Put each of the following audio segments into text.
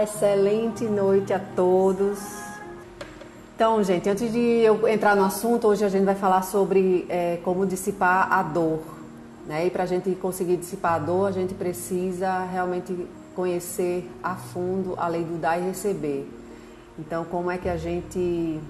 Excelente noite a todos. Então, gente, antes de eu entrar no assunto, hoje a gente vai falar sobre como dissipar a dor, né? E para a gente conseguir dissipar a dor, a gente precisa realmente conhecer a fundo a lei do dar e receber. Então, como é que a gente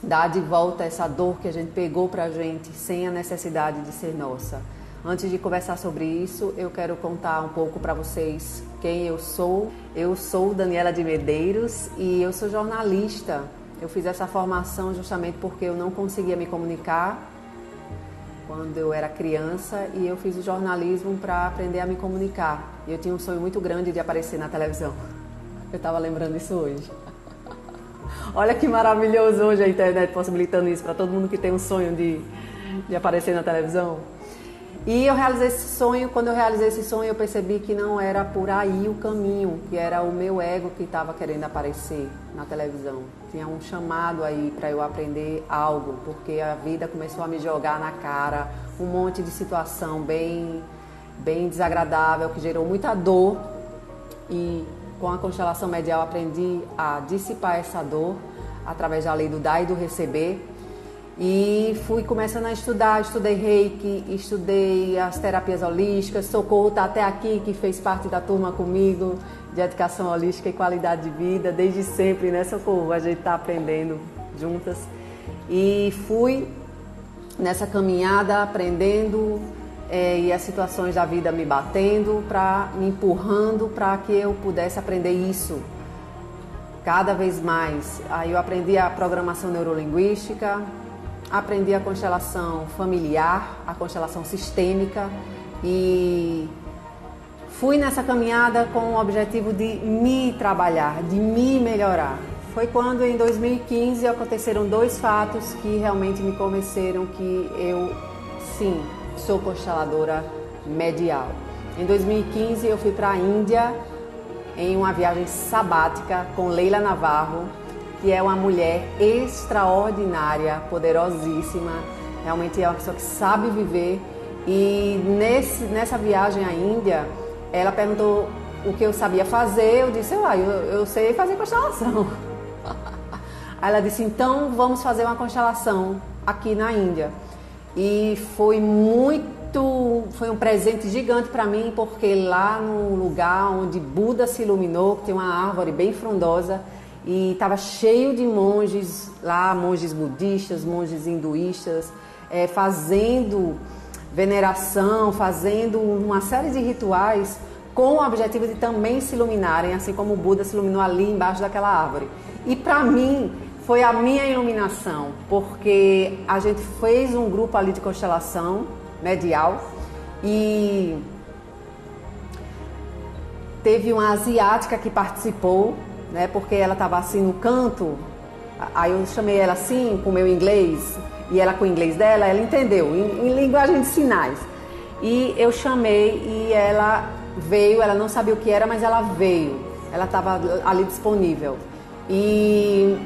dá de volta essa dor que a gente pegou pra gente sem a necessidade de ser nossa? Antes de conversar sobre isso, eu quero contar um pouco para vocês quem eu sou. Eu sou Daniela de Medeiros e eu sou jornalista. Eu fiz essa formação justamente porque eu não conseguia me comunicar quando eu era criança e eu fiz o jornalismo para aprender a me comunicar. E eu tinha um sonho muito grande de aparecer na televisão. Eu estava lembrando isso hoje. Olha que maravilhoso hoje a internet possibilitando isso para todo mundo que tem um sonho de aparecer na televisão. E eu realizei esse sonho. Quando eu realizei esse sonho, eu percebi que não era por aí o caminho, que era o meu ego que estava querendo aparecer na televisão. Tinha um chamado aí para eu aprender algo, porque a vida começou a me jogar na cara um monte de situação bem desagradável, que gerou muita dor. E com a constelação medial aprendi a dissipar essa dor através da lei do dar e do receber. E fui começando a estudar, estudei Reiki, estudei as terapias holísticas, Socorro está até aqui, que fez parte da turma comigo de educação holística e qualidade de vida, desde sempre, né, Socorro? A gente está aprendendo juntas. E fui nessa caminhada aprendendo e as situações da vida me batendo, me empurrando para que eu pudesse aprender isso cada vez mais. Aí eu aprendi a programação neurolinguística, aprendi a constelação familiar, a constelação sistêmica e fui nessa caminhada com o objetivo de me trabalhar, de me melhorar. Foi quando em 2015 aconteceram dois fatos que realmente me convenceram que eu, sim, sou consteladora medial. Em 2015 eu fui para a Índia em uma viagem sabática com Leila Navarro, que é uma mulher extraordinária, poderosíssima, realmente é uma pessoa que sabe viver. E nessa viagem à Índia, ela perguntou o que eu sabia fazer, eu disse, eu sei fazer constelação. Aí ela disse, então vamos fazer uma constelação aqui na Índia. E foi um presente gigante para mim, porque lá no lugar onde Buda se iluminou, que tem uma árvore bem frondosa, e estava cheio de monges lá, monges budistas, monges hinduístas, fazendo veneração, fazendo uma série de rituais com o objetivo de também se iluminarem, assim como o Buda se iluminou ali embaixo daquela árvore. E para mim foi a minha iluminação, porque a gente fez um grupo ali de constelação medial e teve uma asiática que participou, né, porque ela estava assim no canto, aí eu chamei ela assim com o meu inglês e ela com o inglês dela, ela entendeu, em linguagem de sinais. E eu chamei e ela veio, ela não sabia o que era, mas ela veio, ela estava ali disponível. E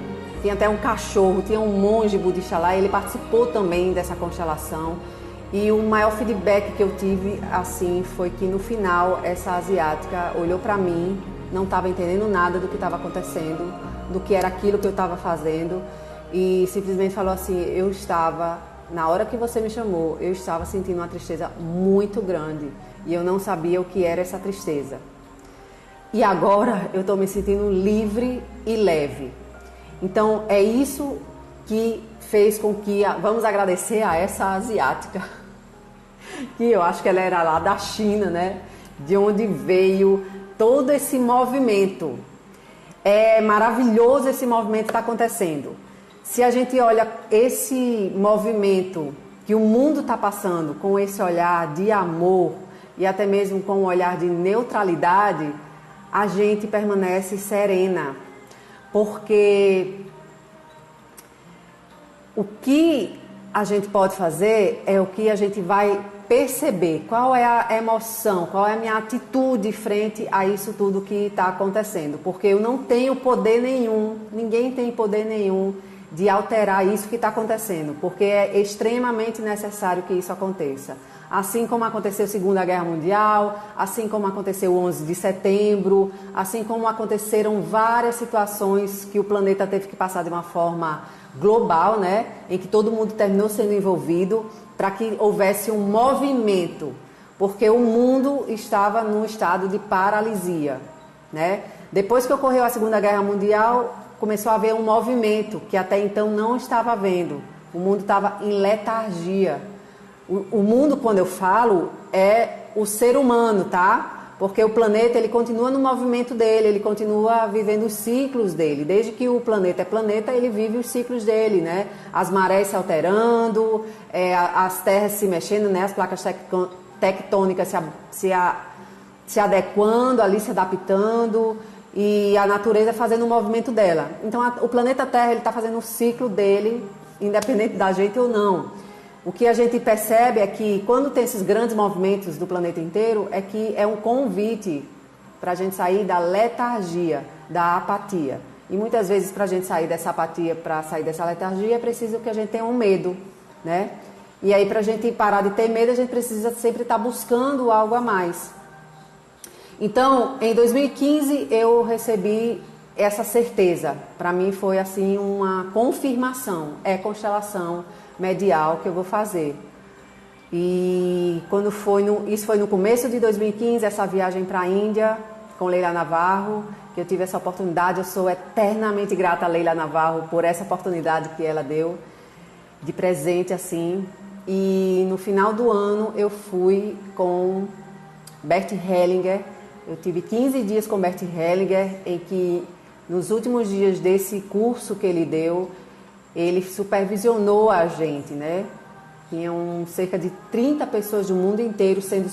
tinha até um cachorro, tinha um monge budista lá, ele participou também dessa constelação. E o maior feedback que eu tive assim foi que no final essa asiática olhou para mim, não estava entendendo nada do que estava acontecendo, do que era aquilo que eu estava fazendo e simplesmente falou assim, na hora que você me chamou, eu estava sentindo uma tristeza muito grande e eu não sabia o que era essa tristeza. E agora eu estou me sentindo livre e leve. Então é isso que fez com que, vamos agradecer a essa asiática, que eu acho que ela era lá da China, né? De onde veio todo esse movimento. É maravilhoso esse movimento que está acontecendo. Se a gente olha esse movimento que o mundo está passando com esse olhar de amor e até mesmo com um olhar de neutralidade, a gente permanece serena. Porque o que a gente pode fazer é o que a gente vai perceber, qual é a emoção, qual é a minha atitude frente a isso tudo que está acontecendo. Porque eu não tenho poder nenhum, ninguém tem poder nenhum de alterar isso que está acontecendo, porque é extremamente necessário que isso aconteça. assim como aconteceu a Segunda Guerra Mundial, assim como aconteceu o 11 de setembro, assim como aconteceram várias situações que o planeta teve que passar de uma forma global, né, em que todo mundo terminou sendo envolvido para que houvesse um movimento, porque o mundo estava num estado de paralisia, né? Depois que ocorreu a Segunda Guerra Mundial, começou a haver um movimento que até então não estava havendo. O mundo estava em letargia. O mundo, quando eu falo, é o ser humano, tá? Porque o planeta, ele continua no movimento dele, ele continua vivendo os ciclos dele. Desde que o planeta é planeta, ele vive os ciclos dele, né? As marés se alterando, as terras se mexendo, né? As placas tectônicas se adequando, ali se adaptando, e a natureza fazendo o movimento dela. Então, o planeta Terra, ele está fazendo o ciclo dele, independente da gente ou não. O que a gente percebe é que quando tem esses grandes movimentos do planeta inteiro, é que é um convite para a gente sair da letargia, da apatia. E muitas vezes para a gente sair dessa apatia, para sair dessa letargia, é preciso que a gente tenha um medo, né? E aí para a gente parar de ter medo, a gente precisa sempre estar buscando algo a mais. Então, em 2015, eu recebi essa certeza. Para mim foi assim uma confirmação, é constelação medial que eu vou fazer. E quando isso foi no começo de 2015, essa viagem para a Índia com Leila Navarro, que eu tive essa oportunidade. Eu sou eternamente grata a Leila Navarro por essa oportunidade que ela deu de presente assim. E no final do ano eu fui com Bert Hellinger. Eu tive 15 dias com Bert Hellinger, em que nos últimos dias desse curso que ele deu, ele supervisionou a gente, né? Tinham cerca de 30 pessoas do mundo inteiro sendo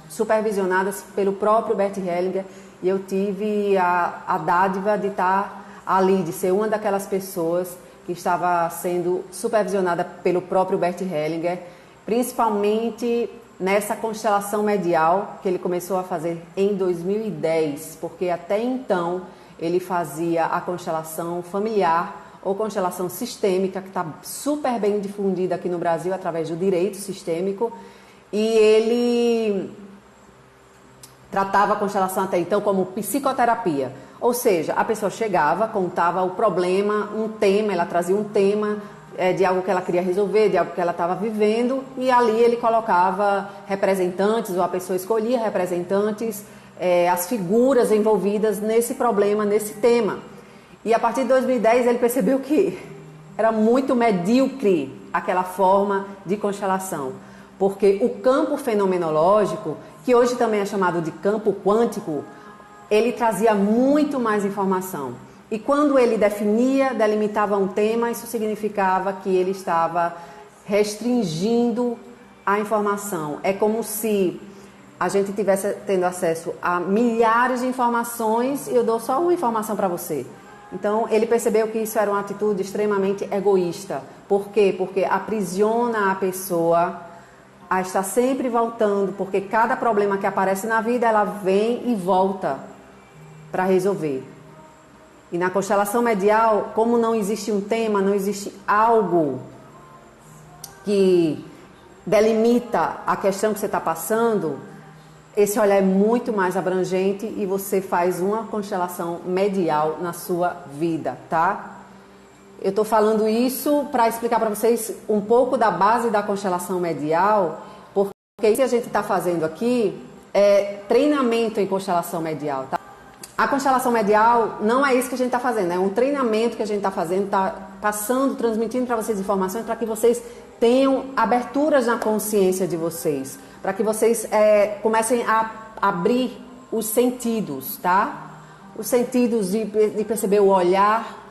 supervisionadas pelo próprio Bert Hellinger, e eu tive a dádiva de estar ali, de ser uma daquelas pessoas que estava sendo supervisionada pelo próprio Bert Hellinger, principalmente nessa constelação medial que ele começou a fazer em 2010, porque até então ele fazia a constelação familiar ou constelação sistêmica, que está super bem difundida aqui no Brasil através do direito sistêmico, e ele tratava a constelação até então como psicoterapia, ou seja, a pessoa chegava, contava o problema, um tema, ela trazia um tema de algo que ela queria resolver, de algo que ela estava vivendo, e ali ele colocava representantes, ou a pessoa escolhia representantes, as figuras envolvidas nesse problema, nesse tema. E a partir de 2010 ele percebeu que era muito medíocre aquela forma de constelação, porque o campo fenomenológico, que hoje também é chamado de campo quântico, ele trazia muito mais informação. E quando ele delimitava um tema, isso significava que ele estava restringindo a informação. É como se a gente estivesse tendo acesso a milhares de informações e eu dou só uma informação para você. Então, ele percebeu que isso era uma atitude extremamente egoísta. Por quê? Porque aprisiona a pessoa a estar sempre voltando, porque cada problema que aparece na vida, ela vem e volta para resolver. E na constelação medial, como não existe um tema, não existe algo que delimita a questão que você está passando, esse olhar é muito mais abrangente e você faz uma constelação medial na sua vida, tá? Eu estou falando isso para explicar para vocês um pouco da base da constelação medial, porque o que a gente está fazendo aqui é treinamento em constelação medial, tá? A constelação medial não é isso que a gente está fazendo, é um treinamento que a gente está fazendo, está passando, transmitindo para vocês informações para que vocês tenham aberturas na consciência de vocês, para que vocês comecem a abrir os sentidos, tá? Os sentidos de perceber o olhar.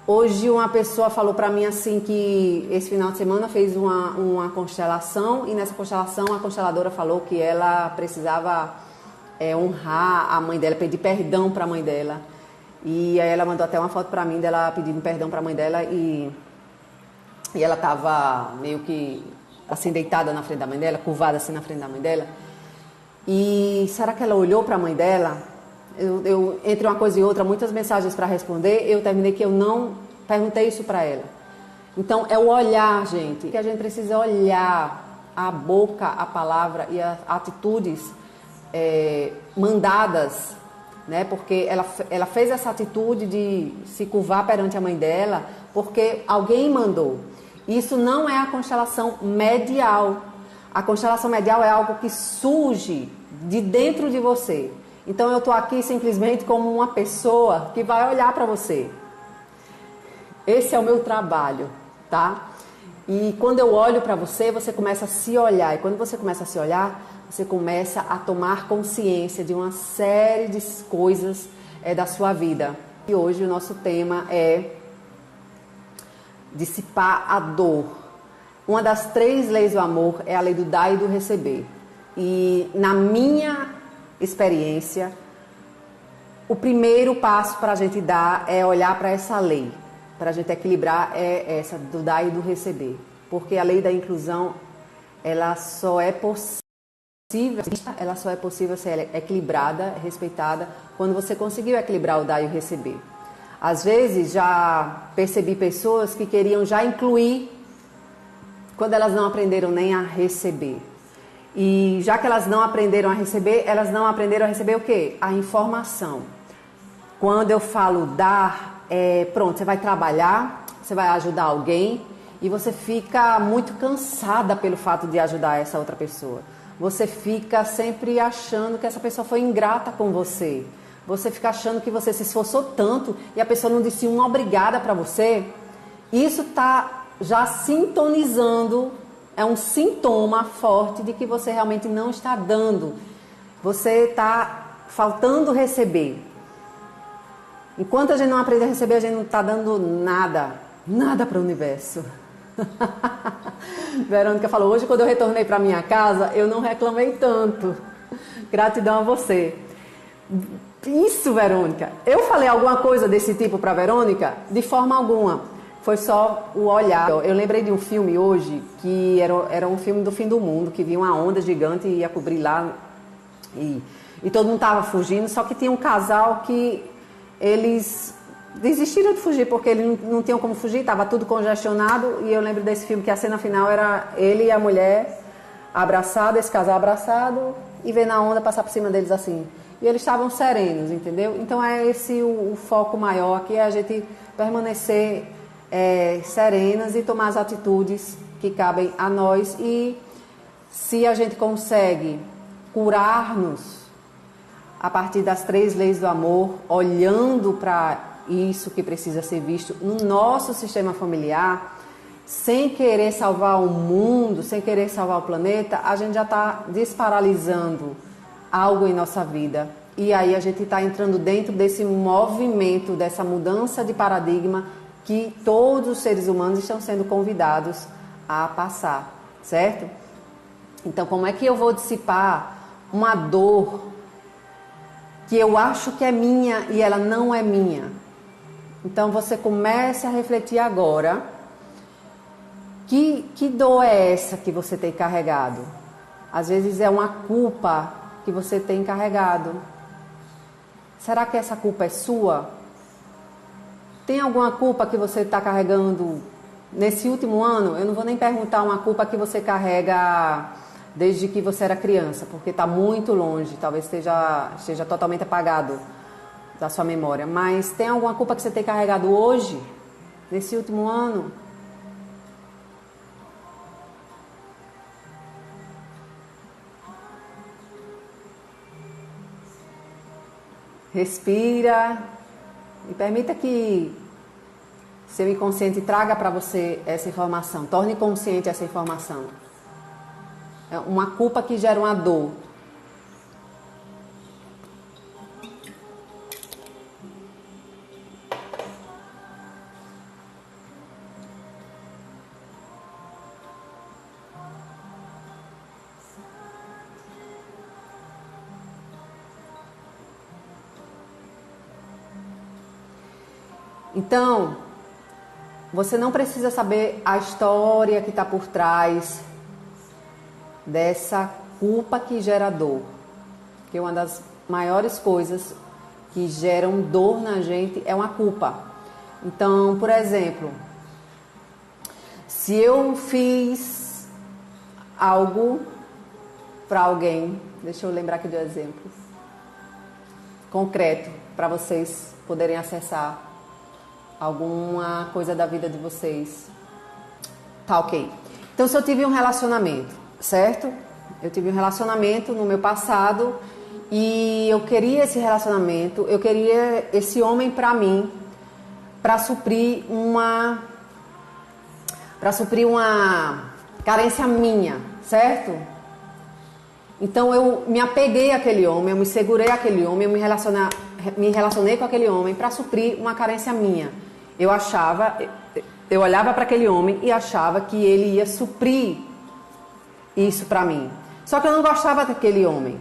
Hoje uma pessoa falou para mim assim que esse final de semana fez uma constelação, e nessa constelação a consteladora falou que ela precisava honrar a mãe dela, pedir perdão para a mãe dela. E aí ela mandou até uma foto para mim dela pedindo perdão para a mãe dela, e ela estava meio que assim deitada na frente da mãe dela, curvada assim na frente da mãe dela. E será que ela olhou para a mãe dela? Eu entre uma coisa e outra, muitas mensagens para responder, eu terminei que eu não perguntei isso para ela. Então é o olhar, gente, que a gente precisa olhar a boca a palavra e as atitudes mandadas, né? Porque ela fez essa atitude de se curvar perante a mãe dela porque alguém mandou. Isso não é a constelação medial. A constelação medial é algo que surge de dentro de você. Então eu estou aqui simplesmente como uma pessoa que vai olhar para você. Esse é o meu trabalho, tá? E quando eu olho para você, você começa a se olhar. E quando você começa a se olhar, você começa a tomar consciência de uma série de coisas da sua vida. E hoje o nosso tema é dissipar a dor. Uma das 3 leis do amor é a lei do dar e do receber. E na minha experiência, o primeiro passo para a gente dar é olhar para essa lei. Para a gente equilibrar é essa do dar e do receber. Porque a lei da inclusão, ela só é possível ser equilibrada, respeitada, quando você conseguiu equilibrar o dar e o receber. Às vezes já percebi pessoas que queriam já incluir quando elas não aprenderam nem a receber. E já que elas não aprenderam a receber, elas não aprenderam a receber o quê? A informação. Quando eu falo dar, pronto, você vai trabalhar, você vai ajudar alguém e você fica muito cansada pelo fato de ajudar essa outra pessoa. Você fica sempre achando que essa pessoa foi ingrata com você. Você fica achando que você se esforçou tanto e a pessoa não disse uma obrigada para você. Isso está já sintonizando, é um sintoma forte de que você realmente não está dando. Você está faltando receber. Enquanto a gente não aprende a receber, a gente não está dando nada para o universo. Verônica falou, hoje quando eu retornei para minha casa, eu não reclamei tanto. Gratidão a você. Isso, Verônica. Eu falei alguma coisa desse tipo para Verônica? De forma alguma. Foi só o olhar. Eu lembrei de um filme hoje, que era um filme do fim do mundo, que vinha uma onda gigante e ia cobrir lá. E todo mundo estava fugindo, só que tinha um casal que eles desistiram de fugir, porque eles não tinham como fugir, estava tudo congestionado. E eu lembro desse filme que a cena final era ele e a mulher abraçados, esse casal abraçado, e vendo a onda passar por cima deles assim. E eles estavam serenos, entendeu? Então é esse o foco maior aqui, é a gente permanecer serenas e tomar as atitudes que cabem a nós. E se a gente consegue curar-nos a partir das 3 leis do amor, olhando para isso que precisa ser visto no nosso sistema familiar, sem querer salvar o mundo, sem querer salvar o planeta, a gente já está desparalisando algo em nossa vida. E aí a gente está entrando dentro desse movimento, dessa mudança de paradigma que todos os seres humanos estão sendo convidados a passar, certo? Então, como é que eu vou dissipar uma dor que eu acho que é minha e ela não é minha? Então, você comece a refletir agora, que dor é essa que você tem carregado? Às vezes é uma culpa que você tem carregado. Será que essa culpa é sua? Tem alguma culpa que você está carregando nesse último ano? Eu não vou nem perguntar uma culpa que você carrega desde que você era criança, porque está muito longe, talvez esteja totalmente apagado da sua memória. Mas tem alguma culpa que você tem carregado hoje, nesse último ano? Respira e permita que seu inconsciente traga para você essa informação. Torne consciente essa informação. É uma culpa que gera uma dor. Então, você não precisa saber a história que está por trás dessa culpa que gera dor. Porque uma das maiores coisas que geram dor na gente é uma culpa. Então, por exemplo, se eu fiz algo para alguém. Deixa eu lembrar aqui de exemplos concreto para vocês poderem acessar alguma coisa da vida de vocês. Tá, ok. Então, se eu tive um relacionamento, certo? Eu tive um relacionamento no meu passado e eu queria esse relacionamento, eu queria esse homem para mim, para suprir uma carência minha, certo? Então eu me apeguei àquele homem, eu me segurei àquele homem, eu me relacionei com aquele homem para suprir uma carência minha. Eu olhava para aquele homem e achava que ele ia suprir isso para mim. Só que eu não gostava daquele homem.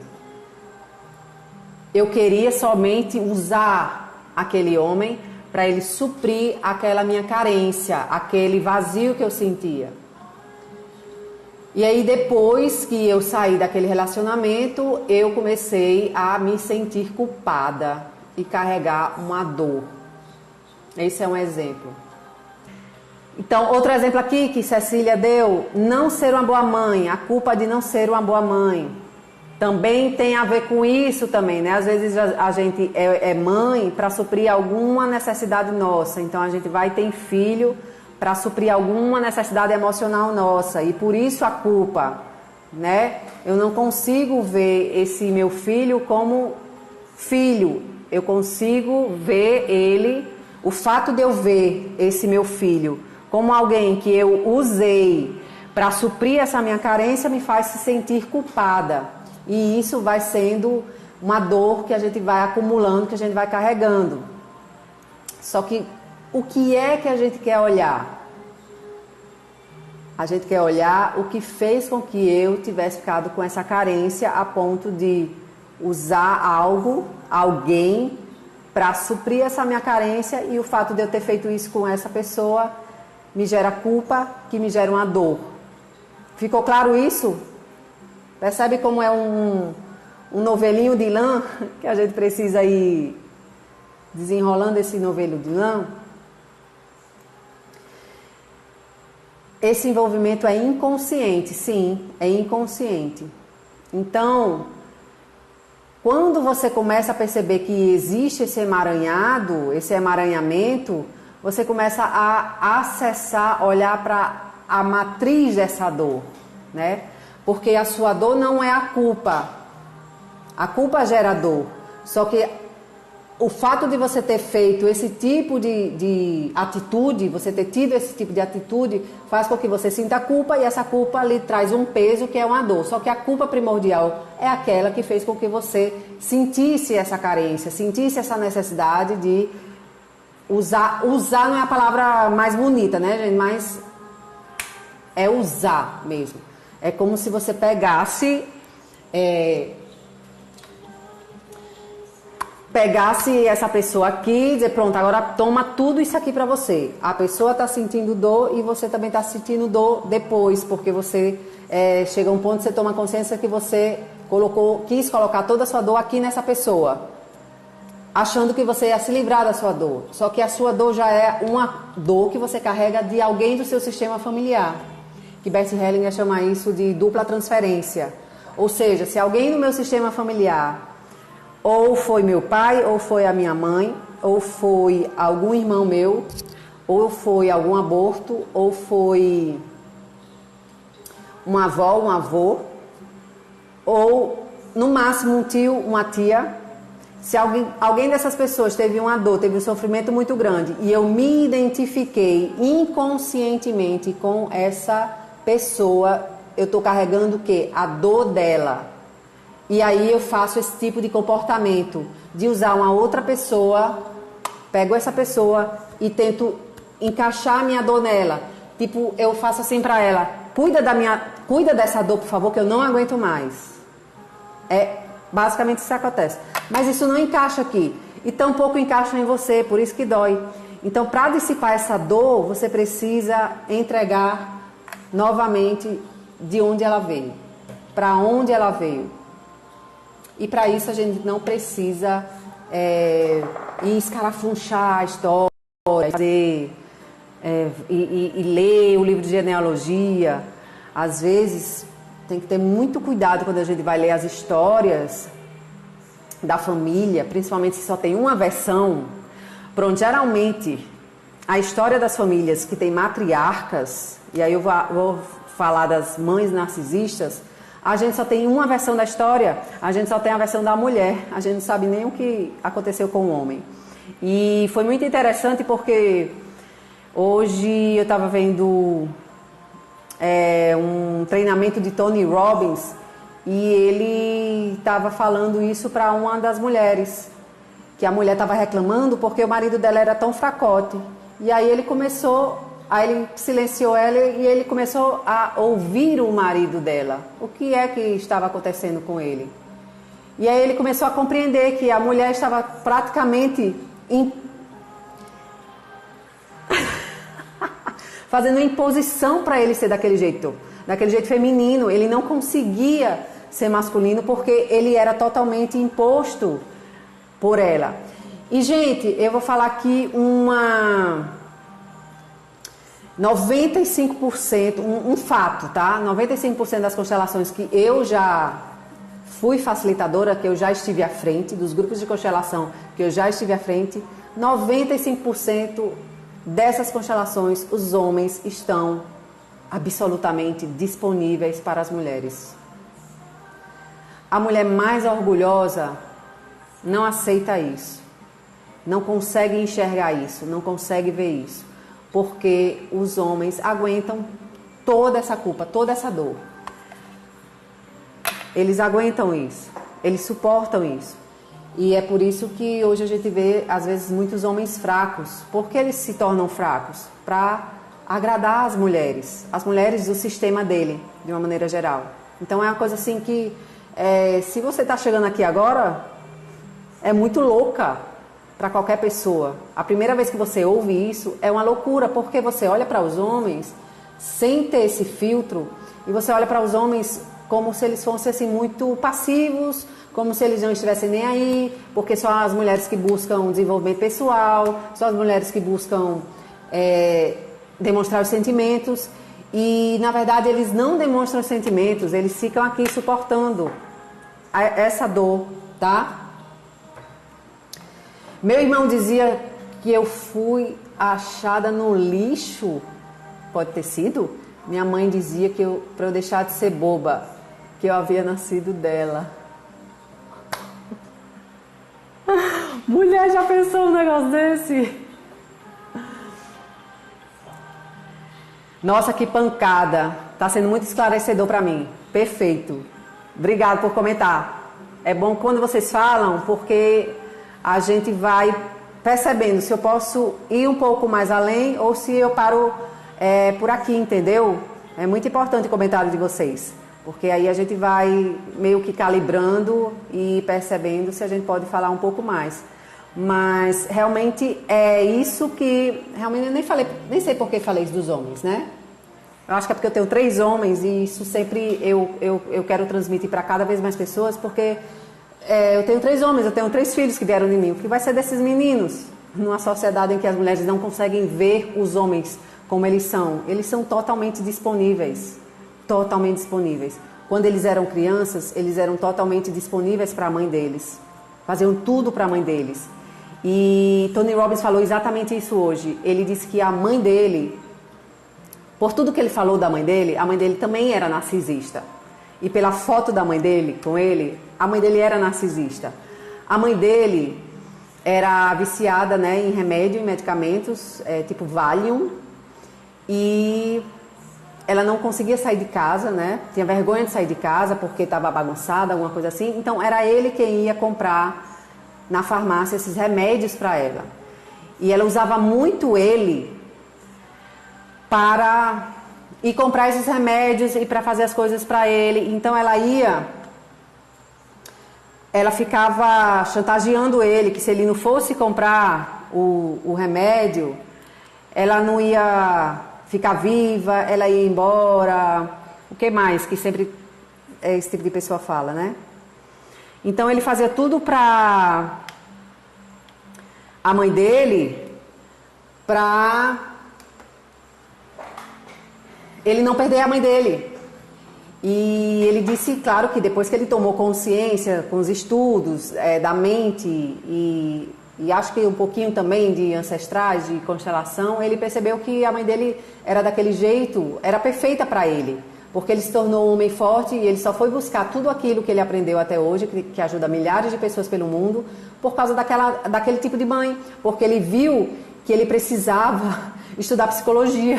Eu queria somente usar aquele homem para ele suprir aquela minha carência, aquele vazio que eu sentia. E aí depois que eu saí daquele relacionamento, eu comecei a me sentir culpada e carregar uma dor. Esse é um exemplo. Então, outro exemplo aqui que Cecília deu, não ser uma boa mãe, a culpa de não ser uma boa mãe. Também tem a ver com isso também, né? Às vezes a gente é mãe para suprir alguma necessidade nossa. Então a gente vai ter filho para suprir alguma necessidade emocional nossa. E por isso a culpa, né? Eu não consigo ver esse meu filho como filho. Eu consigo ver ele, o fato de eu ver esse meu filho como alguém que eu usei para suprir essa minha carência me faz se sentir culpada. E isso vai sendo uma dor que a gente vai acumulando, que a gente vai carregando. Só que o que é que a gente quer olhar? A gente quer olhar o que fez com que eu tivesse ficado com essa carência a ponto de usar alguém para suprir essa minha carência, e o fato de eu ter feito isso com essa pessoa me gera culpa, que me gera uma dor. Ficou claro isso? Percebe como é um novelinho de lã que a gente precisa ir desenrolando esse novelo de lã? Esse envolvimento é inconsciente, sim, é inconsciente. Então, quando você começa a perceber que existe esse emaranhado, esse emaranhamento, você começa a acessar, olhar para a matriz dessa dor, né? Porque a sua dor não é a culpa. A culpa gera dor. Só que o fato de você ter feito esse tipo de atitude, você ter tido esse tipo de atitude, faz com que você sinta culpa, e essa culpa lhe traz um peso que é uma dor. Só que a culpa primordial é aquela que fez com que você sentisse essa carência, sentisse essa necessidade de usar não é a palavra mais bonita, né, gente? Mas é usar mesmo. É como se você pegasse essa pessoa aqui e dizer, pronto, agora toma tudo isso aqui pra você. A pessoa está sentindo dor e você também está sentindo dor depois, porque você chega a um ponto que você toma consciência que você quis colocar toda a sua dor aqui nessa pessoa, achando que você ia se livrar da sua dor. Só que a sua dor já é uma dor que você carrega de alguém do seu sistema familiar, que Bert Hellinger chama isso de dupla transferência. Ou seja, se alguém no meu sistema familiar, ou foi meu pai, ou foi a minha mãe, ou foi algum irmão meu, ou foi algum aborto, ou foi uma avó, um avô, ou no máximo um tio, uma tia. Se alguém dessas pessoas teve uma dor, teve um sofrimento muito grande, e eu me identifiquei inconscientemente com essa pessoa, eu estou carregando o quê? A dor dela. E aí eu faço esse tipo de comportamento, de usar uma outra pessoa, pego essa pessoa e tento encaixar a minha dor nela. Tipo, eu faço assim pra ela, cuida dessa dor, por favor, que eu não aguento mais. Basicamente isso acontece. Mas isso não encaixa aqui. E tampouco encaixa em você, por isso que dói. Então, para dissipar essa dor, você precisa entregar novamente de onde ela veio. Para onde ela veio. E para isso a gente não precisa ir escarafunchar a história, fazer, e ler o livro de genealogia. Às vezes tem que ter muito cuidado quando a gente vai ler as histórias da família, principalmente se só tem uma versão. Pronto, geralmente a história das famílias que tem matriarcas, e aí eu vou falar das mães narcisistas, a gente só tem uma versão da história, a gente só tem a versão da mulher, a gente não sabe nem o que aconteceu com o homem. E foi muito interessante porque hoje eu estava vendo um treinamento de Tony Robbins e ele estava falando isso para uma das mulheres, que a mulher estava reclamando porque o marido dela era tão fracote. E aí ele silenciou ela e ele começou a ouvir o marido dela. O que é que estava acontecendo com ele? E aí ele começou a compreender que a mulher estava praticamente fazendo imposição para ele ser daquele jeito feminino. Ele não conseguia ser masculino porque ele era totalmente imposto por ela. E, gente, eu vou falar aqui 95%, um fato, tá? 95% das constelações que eu já fui facilitadora, que eu já estive à frente, dos grupos de constelação que eu já estive à frente, 95% dessas constelações, os homens estão absolutamente disponíveis para as mulheres. A mulher mais orgulhosa não aceita isso, não consegue enxergar isso, não consegue ver isso, porque os homens aguentam toda essa culpa, toda essa dor. Eles aguentam isso, eles suportam isso. E é por isso que hoje a gente vê, às vezes, muitos homens fracos. Por que eles se tornam fracos? Para agradar as mulheres do sistema dele, de uma maneira geral. Então é uma coisa assim que, se você está chegando aqui agora, é muito louca para qualquer pessoa. A primeira vez que você ouve isso é uma loucura, porque você olha para os homens sem ter esse filtro, e você olha para os homens como se eles fossem assim, muito passivos, como se eles não estivessem nem aí, porque só as mulheres que buscam desenvolvimento pessoal, só as mulheres que buscam demonstrar os sentimentos, e na verdade eles não demonstram os sentimentos, eles ficam aqui suportando essa dor, tá? Meu irmão dizia que eu fui achada no lixo, pode ter sido? Minha mãe dizia que para eu deixar de ser boba, que eu havia nascido dela. Mulher, já pensou um negócio desse? Nossa, que pancada. Tá sendo muito esclarecedor para mim. Perfeito. Obrigado por comentar. É bom quando vocês falam, porque a gente vai percebendo se eu posso ir um pouco mais além ou se eu paro por aqui, entendeu? É muito importante o comentário de vocês, porque aí a gente vai meio que calibrando e percebendo se a gente pode falar um pouco mais. Mas realmente é isso que... Realmente eu nem sei por que falei isso dos homens, né? Eu acho que é porque eu tenho 3 homens e isso sempre eu quero transmitir para cada vez mais pessoas, porque eu tenho 3 homens, eu tenho 3 filhos que vieram de mim. O que vai ser desses meninos numa sociedade em que as mulheres não conseguem ver os homens como eles são? Eles são totalmente disponíveis. Totalmente disponíveis. Quando eles eram crianças, eles eram totalmente disponíveis para a mãe deles. Faziam tudo para a mãe deles. E Tony Robbins falou exatamente isso hoje. Ele disse que a mãe dele, por tudo que ele falou da mãe dele, a mãe dele também era narcisista. E pela foto da mãe dele com ele, a mãe dele era narcisista. A mãe dele era viciada, né, em remédio, em medicamentos, tipo Valium. E ela não conseguia sair de casa, né? Tinha vergonha de sair de casa porque estava bagunçada, alguma coisa assim. Então era ele quem ia comprar na farmácia esses remédios para ela. E ela usava muito ele para ir comprar esses remédios e para fazer as coisas para ele. Então ela ficava chantageando ele que se ele não fosse comprar o remédio, ela não ia ficar viva, ela ia embora. O que mais que sempre esse tipo de pessoa fala, né? Então ele fazia tudo para a mãe dele, para ele não perder a mãe dele. E ele disse, claro, que depois que ele tomou consciência com os estudos da mente e acho que um pouquinho também de ancestrais, de constelação, ele percebeu que a mãe dele era daquele jeito, era perfeita para ele. Porque ele se tornou um homem forte e ele só foi buscar tudo aquilo que ele aprendeu até hoje, que ajuda milhares de pessoas pelo mundo, por causa daquele tipo de mãe. Porque ele viu que ele precisava estudar psicologia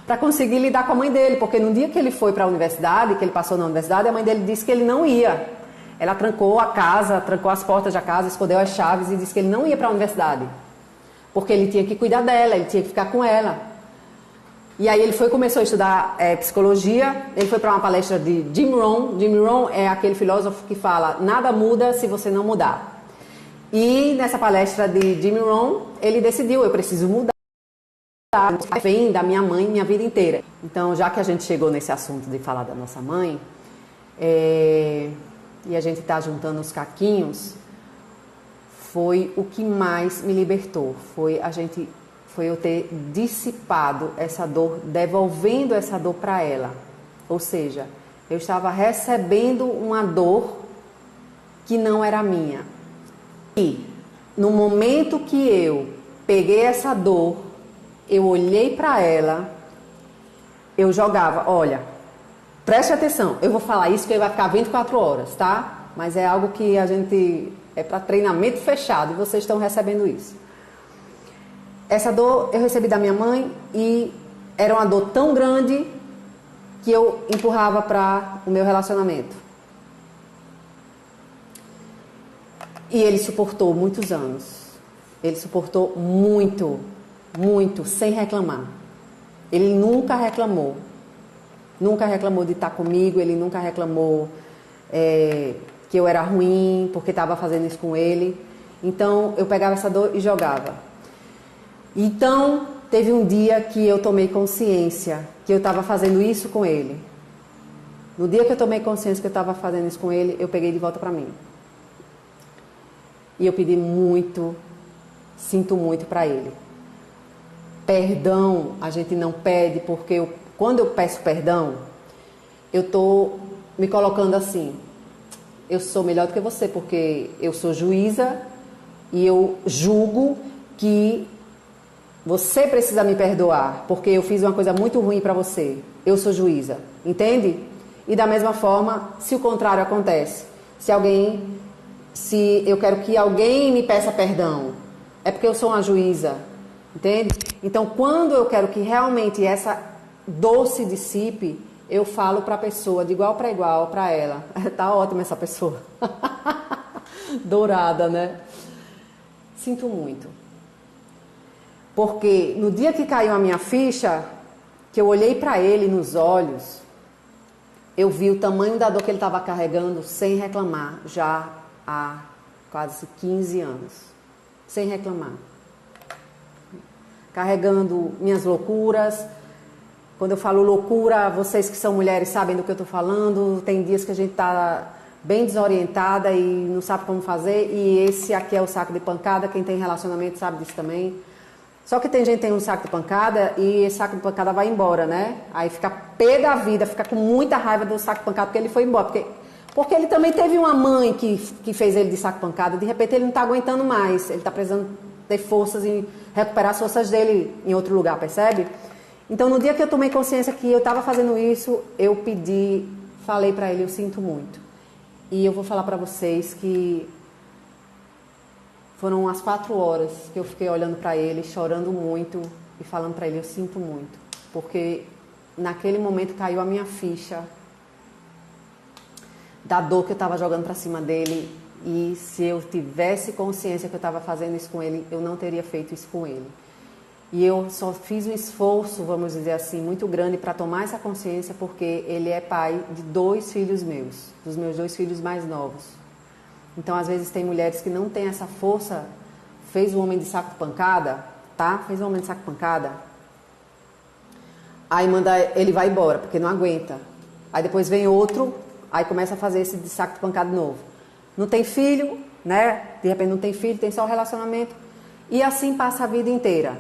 para conseguir lidar com a mãe dele. Porque no dia que ele foi para a universidade, que ele passou na universidade, a mãe dele disse que ele não ia. Ela trancou a casa, trancou as portas da casa, escondeu as chaves e disse que ele não ia para a universidade. Porque ele tinha que cuidar dela, ele tinha que ficar com ela. E aí ele começou a estudar psicologia, ele foi para uma palestra de Jim Rohn. Jim Rohn é aquele filósofo que fala, nada muda se você não mudar. E nessa palestra de Jim Rohn, ele decidiu, eu preciso mudar. Vem da minha mãe minha vida inteira. Então, já que a gente chegou nesse assunto de falar da nossa mãe, e a gente está juntando os caquinhos, foi o que mais me libertou. Foi eu ter dissipado essa dor, devolvendo essa dor para ela. Ou seja, eu estava recebendo uma dor que não era minha. E no momento que eu peguei essa dor, eu olhei para ela, eu jogava, olha, preste atenção, eu vou falar isso que vai ficar 24 horas, tá? Mas é algo que é para treinamento fechado e vocês estão recebendo isso. Essa dor eu recebi da minha mãe e era uma dor tão grande que eu empurrava para o meu relacionamento. E ele suportou muitos anos. Ele suportou muito, muito, sem reclamar. Ele nunca reclamou. Nunca reclamou de estar comigo, ele nunca reclamou que eu era ruim porque estava fazendo isso com ele. Então eu pegava essa dor e jogava. Então, teve um dia que eu tomei consciência que eu estava fazendo isso com ele. No dia que eu tomei consciência que eu estava fazendo isso com ele, eu peguei de volta para mim. E eu pedi muito, sinto muito para ele. Perdão, a gente não pede, porque quando eu peço perdão, eu estou me colocando assim, eu sou melhor do que você, porque eu sou juíza e eu julgo que você precisa me perdoar, porque eu fiz uma coisa muito ruim para você. Eu sou juíza, entende? E da mesma forma, se o contrário acontece, se eu quero que alguém me peça perdão, é porque eu sou uma juíza, entende? Então, quando eu quero que realmente essa dor se dissipe, eu falo para a pessoa, de igual para ela. Tá ótima essa pessoa. Dourada, né? Sinto muito. Porque no dia que caiu a minha ficha, que eu olhei para ele nos olhos, eu vi o tamanho da dor que ele estava carregando sem reclamar, já há quase 15 anos. Sem reclamar. Carregando minhas loucuras. Quando eu falo loucura, vocês que são mulheres sabem do que eu estou falando. Tem dias que a gente está bem desorientada e não sabe como fazer. E esse aqui é o saco de pancada. Quem tem relacionamento sabe disso também. Só que tem gente que tem um saco de pancada e esse saco de pancada vai embora, né? Aí fica pé da vida, fica com muita raiva do saco de pancada porque ele foi embora. Porque ele também teve uma mãe que fez ele de saco de pancada. De repente ele não está aguentando mais. Ele está precisando ter forças e recuperar as forças dele em outro lugar, percebe? Então no dia que eu tomei consciência que eu estava fazendo isso, eu falei para ele, eu sinto muito. E eu vou falar para vocês que foram umas 4 horas que eu fiquei olhando para ele, chorando muito e falando para ele, eu sinto muito. Porque naquele momento caiu a minha ficha da dor que eu estava jogando para cima dele. E se eu tivesse consciência que eu estava fazendo isso com ele, eu não teria feito isso com ele. E eu só fiz um esforço, vamos dizer assim, muito grande para tomar essa consciência, porque ele é pai de 2 filhos meus, dos meus 2 filhos mais novos. Então, às vezes, tem mulheres que não têm essa força. Fez um homem de saco de pancada, tá? Fez um homem de saco de pancada. Aí ele vai embora, porque não aguenta. Aí depois vem outro, aí começa a fazer esse de saco de pancada de novo. Não tem filho, né? De repente não tem filho, tem só o relacionamento. E assim passa a vida inteira,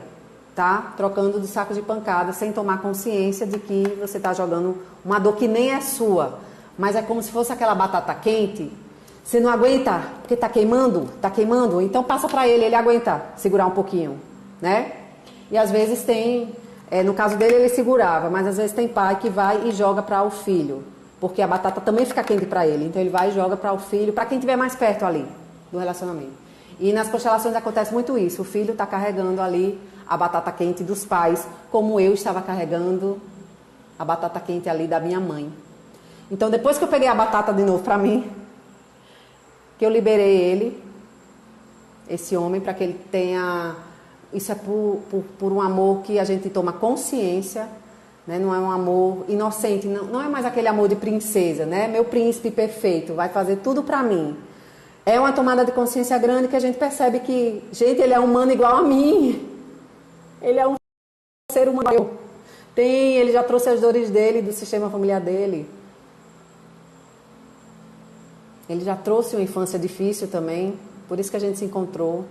tá trocando de saco de pancada sem tomar consciência de que você está jogando uma dor que nem é sua, mas é como se fosse aquela batata quente. Você não aguenta porque tá queimando, então passa para ele aguenta segurar um pouquinho, né? E às vezes tem, no caso dele ele segurava, mas às vezes tem pai que vai e joga para o filho, porque a batata também fica quente para ele, então ele vai e joga para o filho, para quem estiver mais perto ali do relacionamento. E nas constelações acontece muito isso, o filho está carregando ali a batata quente dos pais, como eu estava carregando a batata quente ali da minha mãe. Então depois que eu peguei a batata de novo para mim, que eu liberei ele, esse homem, para que ele tenha... Isso é por um amor que a gente toma consciência, né? Não é um amor inocente, não é mais aquele amor de princesa, né? Meu príncipe perfeito, vai fazer tudo para mim. É uma tomada de consciência grande que a gente percebe que, gente, ele é humano igual a mim. Ele é um ser humano. Ele já trouxe as dores dele, do sistema familiar dele. Ele já trouxe uma infância difícil também, por isso que a gente se encontrou.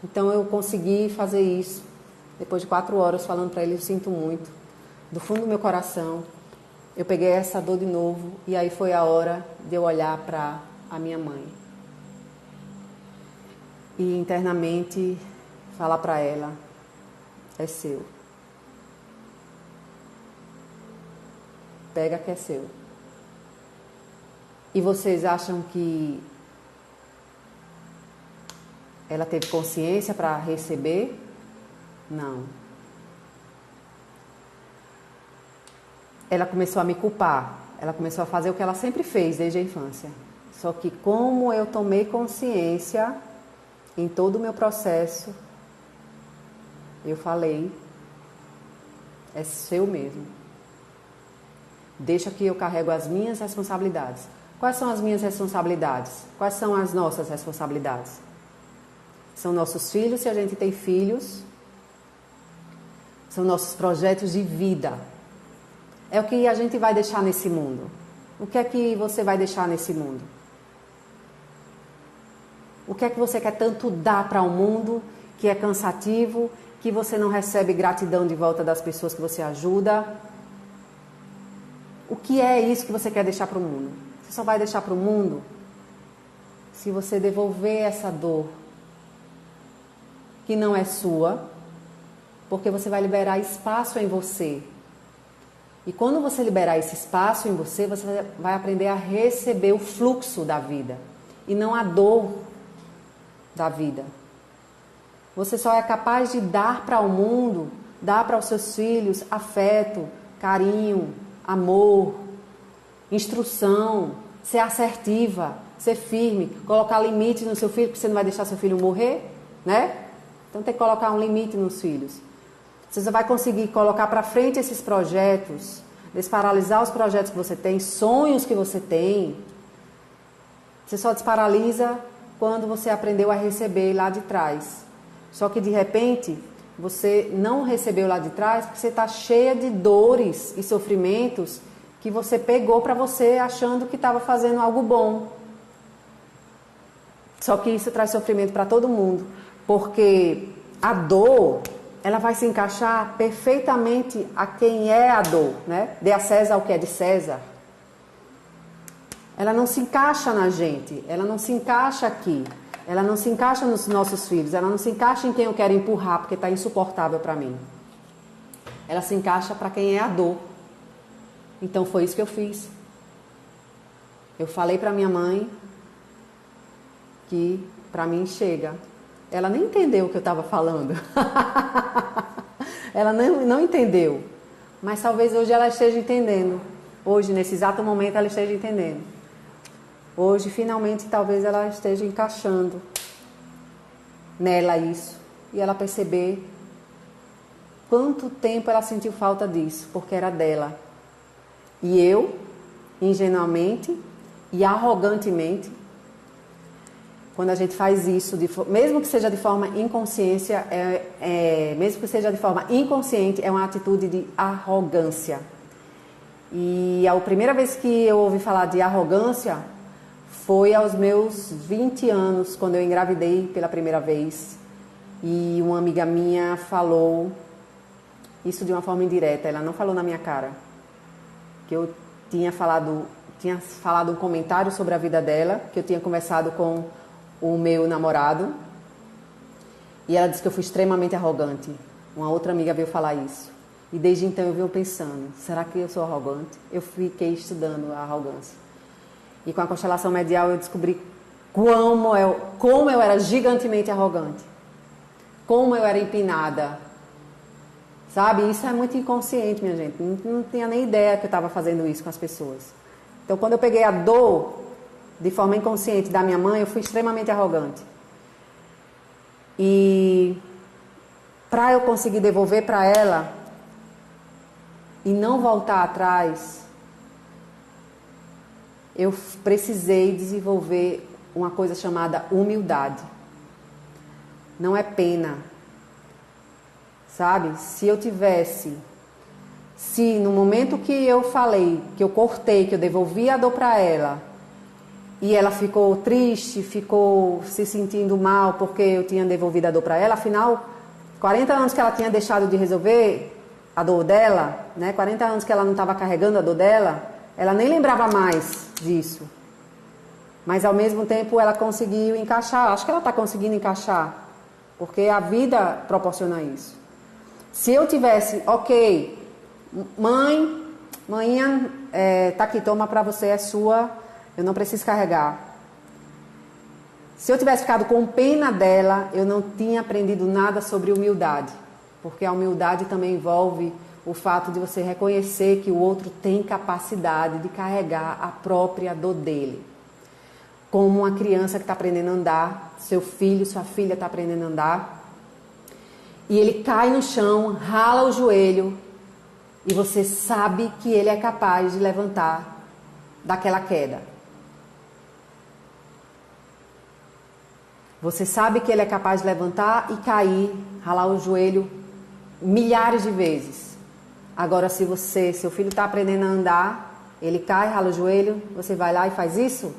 Então eu consegui fazer isso, depois de 4 horas falando para ele, eu sinto muito, do fundo do meu coração. Eu peguei essa dor de novo e aí foi a hora de eu olhar para a minha mãe. E internamente falar para ela, é seu. Pega que é seu. E vocês acham que ela teve consciência para receber? Não. Ela começou a me culpar. Ela começou a fazer o que ela sempre fez desde a infância. Só que como eu tomei consciência em todo o meu processo, eu falei, é seu mesmo. Deixa que eu carrego as minhas responsabilidades. Quais são as minhas responsabilidades? Quais são as nossas responsabilidades? São nossos filhos, se a gente tem filhos. São nossos projetos de vida. É o que a gente vai deixar nesse mundo. O que é que você vai deixar nesse mundo? O que é que você quer tanto dar para o mundo, que é cansativo, que você não recebe gratidão de volta das pessoas que você ajuda? O que é isso que você quer deixar para o mundo? Você só vai deixar para o mundo se você devolver essa dor que não é sua, porque você vai liberar espaço em você. E quando você liberar esse espaço em você, você vai aprender a receber o fluxo da vida e não a dor da vida. Você só é capaz de dar para o mundo, dar para os seus filhos afeto, carinho, amor, instrução, ser assertiva, ser firme, colocar limites no seu filho, porque você não vai deixar seu filho morrer, né? Então tem que colocar um limite nos filhos. Você só vai conseguir colocar para frente esses projetos, desparalisar os projetos que você tem, sonhos que você tem. Você só desparalisa quando você aprendeu a receber lá de trás. Só que de repente você não recebeu lá de trás porque você está cheia de dores e sofrimentos que você pegou para você achando que estava fazendo algo bom. Só que isso traz sofrimento para todo mundo, porque a dor, ela vai se encaixar perfeitamente a quem é a dor, né? Dê a César o que é de César. Ela não se encaixa na gente, ela não se encaixa aqui, ela não se encaixa nos nossos filhos, ela não se encaixa em quem eu quero empurrar porque está insuportável para mim. Ela se encaixa para quem é a dor. Então foi isso que eu fiz. Eu falei para minha mãe que para mim chega. Ela nem entendeu o que eu estava falando. Ela não entendeu. Mas talvez hoje ela esteja entendendo. Hoje, nesse exato momento, ela esteja entendendo. Hoje, finalmente, talvez ela esteja encaixando nela isso. E ela perceber quanto tempo ela sentiu falta disso, porque era dela. E eu, ingenuamente e arrogantemente, quando a gente faz isso, mesmo que seja de forma inconsciente, é uma atitude de arrogância. E a primeira vez que eu ouvi falar de arrogância foi aos meus 20 anos, quando eu engravidei pela primeira vez. e uma amiga minha falou isso de uma forma indireta, ela não falou na minha cara, que eu tinha falado um comentário sobre a vida dela, que eu tinha conversado com o meu namorado, e ela disse que eu fui extremamente arrogante. Uma outra amiga veio falar isso. E desde então eu venho pensando, será que eu sou arrogante? Eu fiquei estudando a arrogância. E com a constelação medial eu descobri como eu era gigantemente arrogante. Como eu era empinada. Sabe? Isso é muito inconsciente, minha gente. Não tinha nem ideia que eu estava fazendo isso com as pessoas. Então, quando eu peguei a dor de forma inconsciente da minha mãe, eu fui extremamente arrogante. E para eu conseguir devolver para ela e não voltar atrás, eu precisei desenvolver uma coisa chamada humildade. Não é pena. Sabe? Se no momento que eu falei, que eu cortei, que eu devolvi a dor para ela, e ela ficou triste, ficou se sentindo mal porque eu tinha devolvido a dor para ela, afinal, 40 anos que ela tinha deixado de resolver a dor dela, né? 40 anos que ela não estava carregando a dor dela, ela nem lembrava mais disso. Mas ao mesmo tempo ela conseguiu encaixar, acho que ela está conseguindo encaixar, porque a vida proporciona isso. Se eu tivesse, ok, manhinha, tá aqui, toma para você, é sua, eu não preciso carregar. Se eu tivesse ficado com pena dela, eu não tinha aprendido nada sobre humildade, porque a humildade também envolve o fato de você reconhecer que o outro tem capacidade de carregar a própria dor dele. Como uma criança que está aprendendo a andar, seu filho, sua filha está aprendendo a andar, e ele cai no chão, rala o joelho, e você sabe que ele é capaz de levantar daquela queda. Você sabe que ele é capaz de levantar e cair, ralar o joelho milhares de vezes. Agora, se seu filho está aprendendo a andar, ele cai, rala o joelho, você vai lá e faz isso?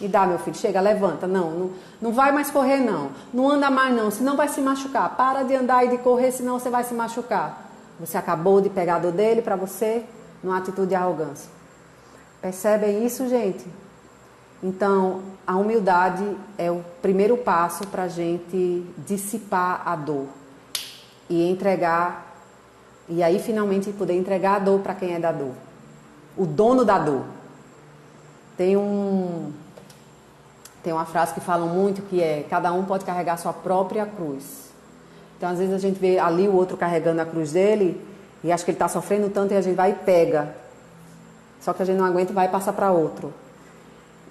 E dá, meu filho, chega, levanta. Não vai mais correr, não. Não anda mais, não, senão vai se machucar. Para de andar e de correr, senão você vai se machucar. Você acabou de pegar a dor dele para você, numa atitude de arrogância. Percebem isso, gente? Então, a humildade é o primeiro passo para a gente dissipar a dor e entregar, e aí finalmente poder entregar a dor para quem é da dor, o dono da dor. Tem uma frase que falam muito que é: cada um pode carregar sua própria cruz. Então, às vezes a gente vê ali o outro carregando a cruz dele e acha que ele está sofrendo tanto e a gente vai e pega. Só que a gente não aguenta e vai passar para outro.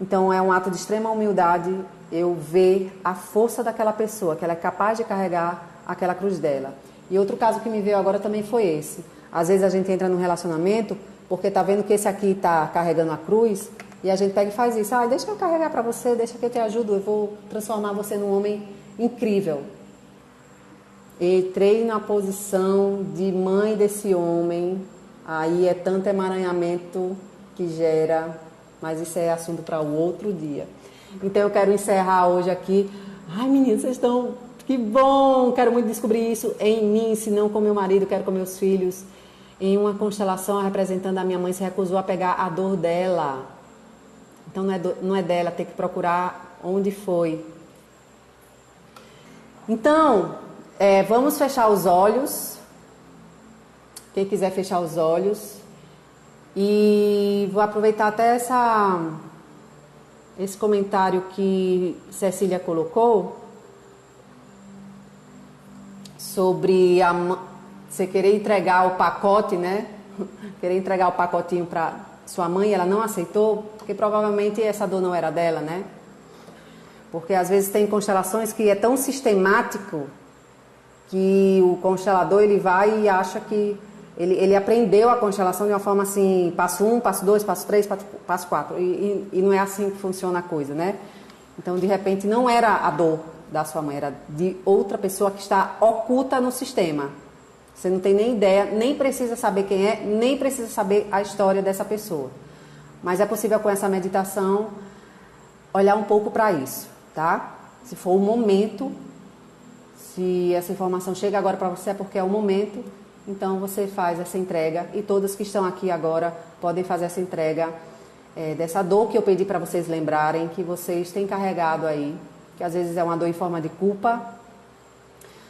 Então, é um ato de extrema humildade eu ver a força daquela pessoa, que ela é capaz de carregar aquela cruz dela. E outro caso que me veio agora também foi esse. Às vezes a gente entra num relacionamento porque está vendo que esse aqui está carregando a cruz e a gente pega e faz isso. Deixa eu carregar para você, deixa que eu te ajudo, eu vou transformar você num homem incrível. Entrei na posição de mãe desse homem, aí é tanto emaranhamento que gera, mas isso é assunto para o outro dia. Então eu quero encerrar hoje aqui. Ai, meninas, vocês estão... Que bom! Quero muito descobrir isso em mim, se não com meu marido, quero com meus filhos. Em uma constelação, a representante da minha mãe se recusou a pegar a dor dela. Então não é dela, tem que procurar onde foi. Então, vamos fechar os olhos. Quem quiser fechar os olhos. E vou aproveitar até esse comentário que Cecília colocou sobre você querer entregar o pacote, né? Querer entregar o pacotinho para sua mãe, ela não aceitou, porque provavelmente essa dor não era dela, né? Porque às vezes tem constelações que é tão sistemático que o constelador ele vai e acha que ele aprendeu a constelação de uma forma assim, passo 1, passo 2, passo 3, passo 4, e não é assim que funciona a coisa, né? Então, de repente, não era a dor da sua mãe, era de outra pessoa que está oculta no sistema. Você não tem nem ideia, nem precisa saber quem é, nem precisa saber a história dessa pessoa. Mas é possível com essa meditação olhar um pouco para isso, tá? Se for o momento, Se essa informação chega agora para você é porque é o momento, então você faz essa entrega e todas que estão aqui agora podem fazer essa entrega dessa dor que eu pedi para vocês lembrarem, que vocês têm carregado aí, que às vezes é uma dor em forma de culpa,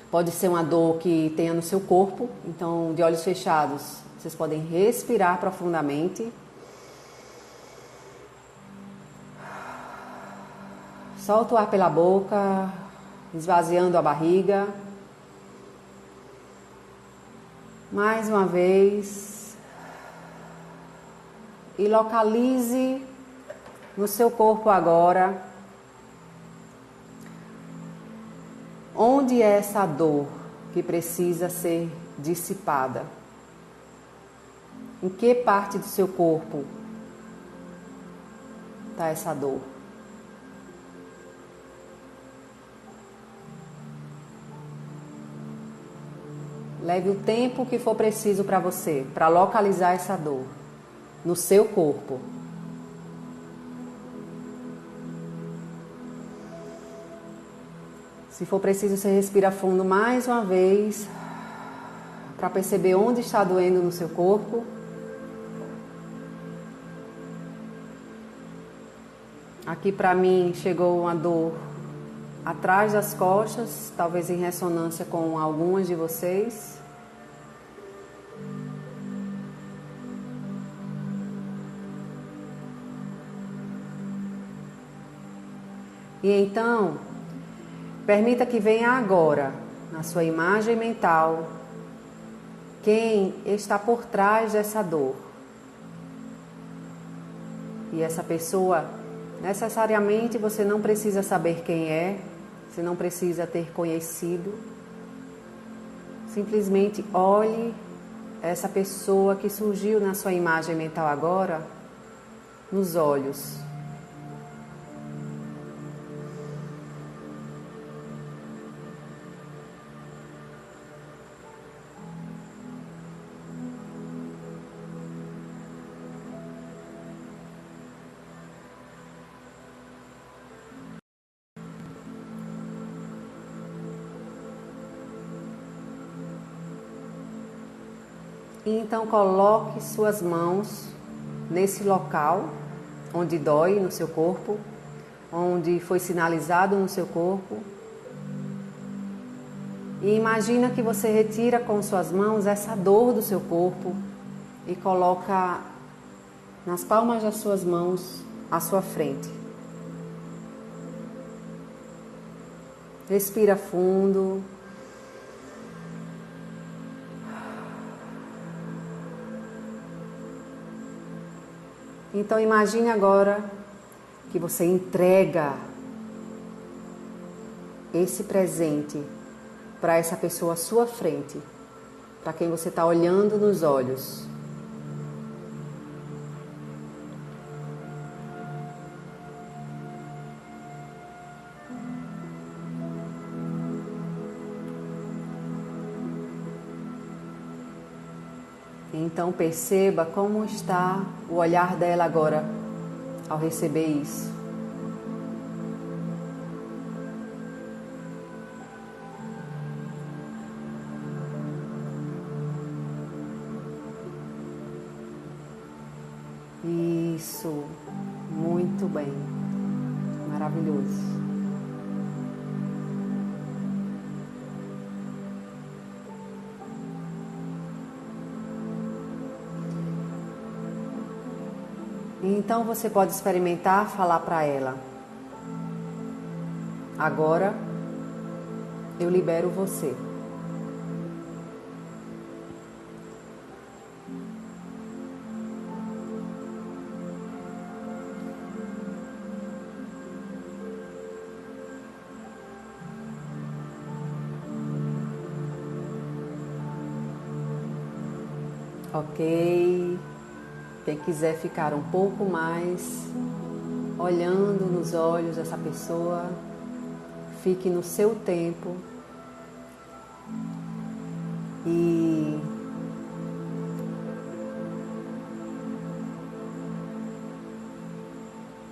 pode ser uma dor que tenha no seu corpo, então de olhos fechados, vocês podem respirar profundamente. Solta o ar pela boca, esvaziando a barriga. Mais uma vez. E localize no seu corpo agora onde é essa dor que precisa ser dissipada. Em que parte do seu corpo está essa dor? Leve o tempo que for preciso para você, para localizar essa dor no seu corpo. Se for preciso, você respira fundo mais uma vez, para perceber onde está doendo no seu corpo. Aqui para mim chegou uma dor atrás das costas, talvez em ressonância com algumas de vocês. E então, permita que venha agora, na sua imagem mental, quem está por trás dessa dor. E essa pessoa, necessariamente você não precisa saber quem é, você não precisa ter conhecido. Simplesmente olhe essa pessoa que surgiu na sua imagem mental agora, nos olhos. E então coloque suas mãos nesse local onde dói no seu corpo, onde foi sinalizado no seu corpo. E imagina que você retira com suas mãos essa dor do seu corpo e coloca nas palmas das suas mãos à sua frente. Respira fundo. Então imagine agora que você entrega esse presente para essa pessoa à sua frente, para quem você está olhando nos olhos. Então perceba como está o olhar dela agora ao receber isso. Isso, muito bem, maravilhoso. Então você pode experimentar falar para ela: agora eu libero você. Ok. Quem quiser ficar um pouco mais olhando nos olhos dessa pessoa, fique no seu tempo. E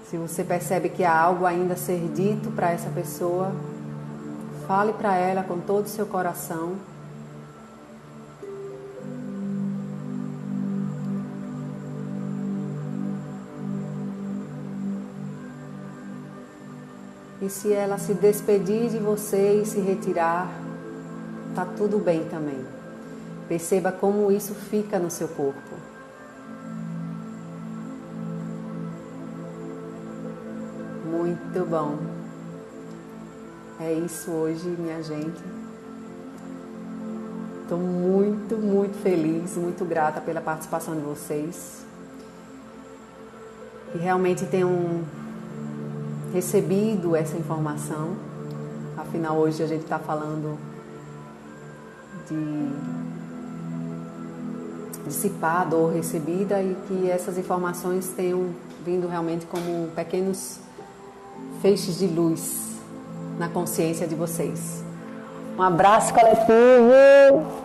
se você percebe que há algo ainda a ser dito para essa pessoa, Fale para ela com todo o seu coração. E se ela se despedir de você e se retirar, tá tudo bem também. Perceba como isso fica no seu corpo. Muito bom. É isso hoje, minha gente. Estou muito, muito feliz, muito grata pela participação de vocês. E realmente tenham recebido essa informação. Afinal, hoje a gente está falando de dissipar a dor recebida e que essas informações tenham vindo realmente como pequenos feixes de luz na consciência de vocês. Um abraço coletivo!